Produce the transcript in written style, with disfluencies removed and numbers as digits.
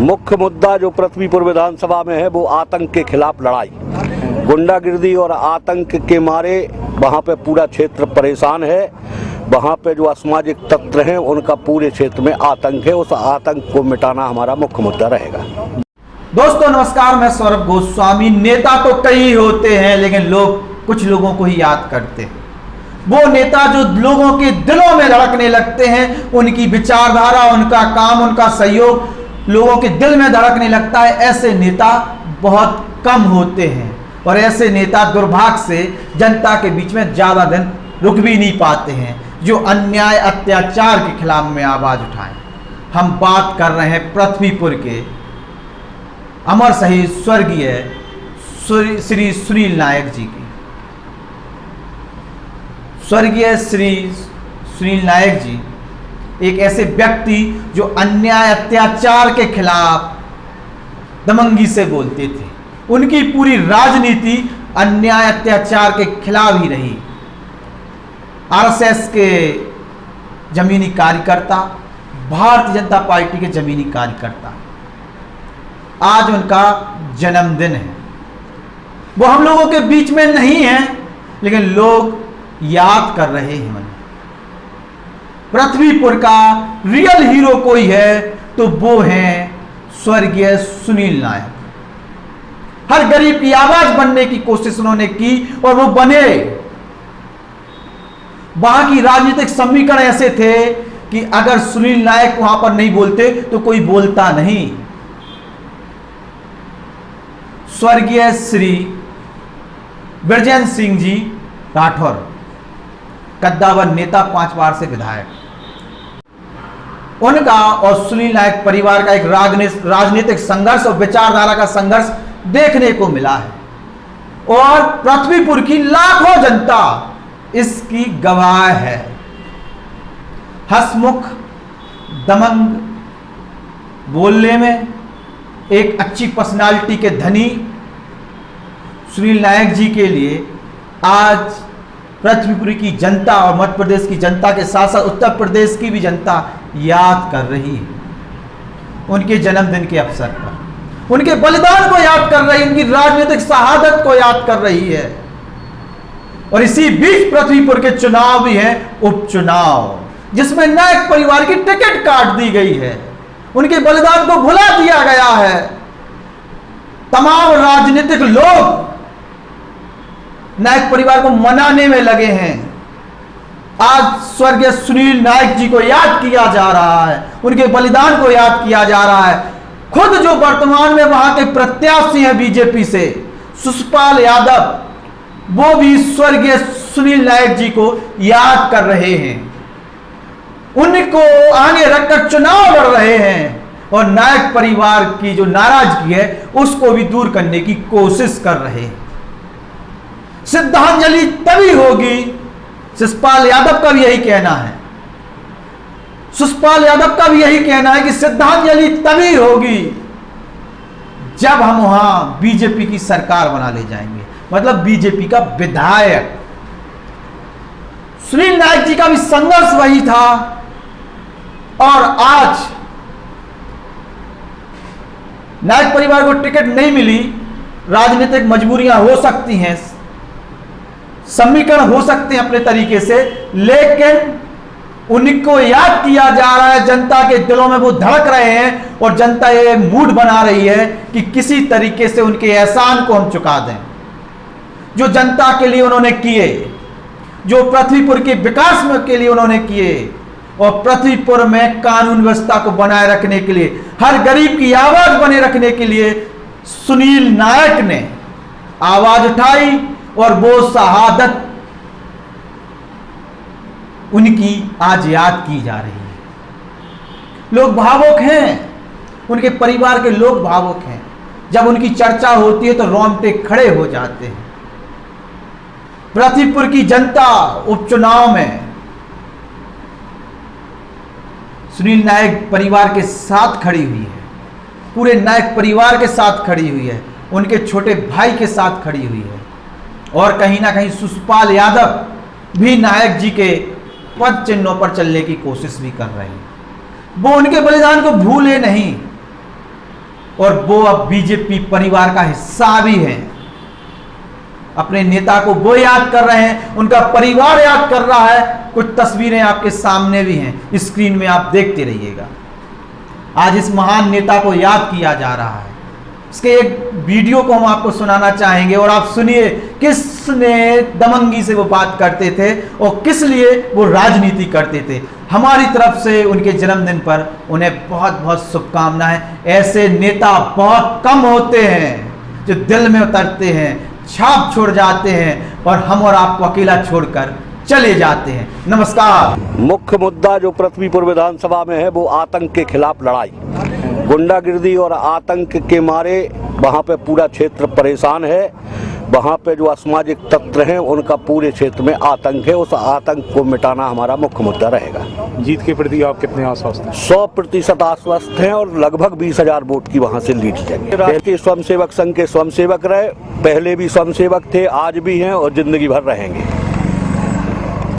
मुख्य मुद्दा जो पृथ्वीपुर विधानसभा में है वो आतंक के खिलाफ लड़ाई। गुंडागिर्दी और आतंक के मारे वहाँ पे पूरा क्षेत्र परेशान है। वहाँ पे जो असामाजिक तत्व हैं उनका पूरे क्षेत्र में आतंक है। उस आतंक को मिटाना हमारा मुख्य मुद्दा रहेगा। दोस्तों नमस्कार, मैं सौरभ गोस्वामी। नेता तो कई होते हैं लेकिन लोग कुछ लोगों को ही याद करते हैं। वो नेता जो लोगों के दिलों में धड़कने लगते हैं, उनकी विचारधारा, उनका काम, उनका सहयोग लोगों के दिल में धड़कने लगता है। ऐसे नेता बहुत कम होते हैं और ऐसे नेता दुर्भाग्य से जनता के बीच में ज्यादा दिन रुक भी नहीं पाते हैं, जो अन्याय अत्याचार के खिलाफ में आवाज उठाएं। हम बात कर रहे हैं पृथ्वीपुर के अमर शहीद स्वर्गीय श्री सुनील नायक जी की। स्वर्गीय श्री सुनील नायक जी एक ऐसे व्यक्ति जो अन्याय अत्याचार के खिलाफ दमंगी से बोलते थे। उनकी पूरी राजनीति अन्याय अत्याचार के खिलाफ ही रही। आरएसएस के जमीनी कार्यकर्ता, भारतीय जनता पार्टी के जमीनी कार्यकर्ता। आज उनका जन्मदिन है। वो हम लोगों के बीच में नहीं है लेकिन लोग याद कर रहे हैं उन्हें। पृथ्वीपुर का रियल हीरो कोई है तो वो है स्वर्गीय सुनील नायक। हर गरीब की आवाज बनने की कोशिश उन्होंने की और वो बने। वहां की राजनीतिक समीकरण ऐसे थे कि अगर सुनील नायक वहां पर नहीं बोलते तो कोई बोलता नहीं। स्वर्गीय श्री ब्रजेंद्र सिंह जी राठौर, कद्दावर नेता, 5 बार से विधायक। उनका और सुनील नायक परिवार का एक राजनीतिक संघर्ष और विचारधारा का संघर्ष देखने को मिला है और पृथ्वीपुर की लाखों जनता इसकी गवाह है। हंसमुख, दमंग, बोलने में एक अच्छी पर्सनालिटी के धनी सुनील नायक जी के लिए आज पृथ्वीपुर की जनता और मध्य प्रदेश की जनता के साथ साथ उत्तर प्रदेश की भी जनता याद कर रही है। उनके जन्मदिन के अवसर पर उनके बलिदान को याद कर रही है, उनकी राजनीतिक शहादत को याद कर रही है। और इसी बीच पृथ्वीपुर के चुनाव भी हैं, उपचुनाव, जिसमें नायक परिवार की टिकट काट दी गई है। उनके बलिदान को भुला दिया गया है। तमाम राजनीतिक लोग नायक परिवार को मनाने में लगे हैं। आज स्वर्गीय सुनील नायक जी को याद किया जा रहा है, उनके बलिदान को याद किया जा रहा है। खुद जो वर्तमान में वहां के प्रत्याशी हैं बीजेपी से, सुषपाल यादव, वो भी स्वर्गीय सुनील नायक जी को याद कर रहे हैं। उनको आगे रखकर चुनाव लड़ रहे हैं और नायक परिवार की जो नाराजगी है उसको भी दूर करने की कोशिश कर रहे हैं। श्रद्धांजलि तभी होगी, सुषपाल यादव का भी यही कहना है। सुषपाल यादव का भी यही कहना है कि श्रद्धांजलि तभी होगी जब हम वहां बीजेपी की सरकार बना ले जाएंगे, मतलब बीजेपी का विधायक। सुनील नायक जी का भी संघर्ष वही था और आज नायक परिवार को टिकट नहीं मिली। राजनीतिक मजबूरियां हो सकती हैं, समीकरण हो सकते हैं अपने तरीके से, लेकिन उनको याद किया जा रहा है। जनता के दिलों में वो धड़क रहे हैं और जनता ये मूड बना रही है कि किसी तरीके से उनके एहसान को हम चुका दें, जो जनता के लिए उन्होंने किए, जो पृथ्वीपुर के विकास में के लिए उन्होंने किए और पृथ्वीपुर में कानून व्यवस्था को बनाए रखने के लिए, हर गरीब की आवाज बने रखने के लिए सुनील नायक ने आवाज उठाई और वो शहादत उनकी आज याद की जा रही है। लोग भावुक हैं, उनके परिवार के लोग भावुक हैं। जब उनकी चर्चा होती है तो रोंगटे खड़े हो जाते हैं। पृथ्वीपुर की जनता उपचुनाव में सुनील नायक परिवार के साथ खड़ी हुई है, पूरे नायक परिवार के साथ खड़ी हुई है, उनके छोटे भाई के साथ खड़ी हुई है और कहीं ना कहीं सुषपाल यादव भी नायक जी के पद चिन्हों पर चलने की कोशिश भी कर रहे हैं। वो उनके बलिदान को भूले नहीं। और वो अब बीजेपी परिवार का हिस्सा भी हैं। अपने नेता को वो याद कर रहे हैं, उनका परिवार याद कर रहा है। कुछ तस्वीरें आपके सामने भी हैं, स्क्रीन में आप देखते रहिएगा। आज इस महान नेता को याद किया जा रहा है। इसके एक वीडियो को हम आपको सुनाना चाहेंगे और आप सुनिए किसने दमंगी से वो बात करते थे और किस लिए वो राजनीति करते थे। हमारी तरफ से उनके जन्मदिन पर उन्हें बहुत बहुत शुभकामनाएं। ऐसे नेता बहुत कम होते हैं जो दिल में उतरते हैं, छाप छोड़ जाते हैं और हम और आपको अकेला छोड़कर चले जाते हैं। नमस्कार। मुख्य मुद्दा जो पृथ्वीपुर विधानसभा में है वो आतंक के खिलाफ लड़ाई। गुंडागिर्दी और आतंक के मारे वहाँ पे पूरा क्षेत्र परेशान है। वहाँ पे जो असामाजिक तत्व हैं उनका पूरे क्षेत्र में आतंक है। उस आतंक को मिटाना हमारा मुख्य मुद्दा रहेगा। जीत के प्रति आप कितने आश्वस्त हैं? 100% आश्वस्त हैं और लगभग 20,000 वोट की वहाँ से लीड जाएगी। राष्ट्रीय स्वयंसेवक संघ के स्वयंसेवक रहे, पहले भी स्वयंसेवक थे, आज भी हैं और जिंदगी भर रहेंगे।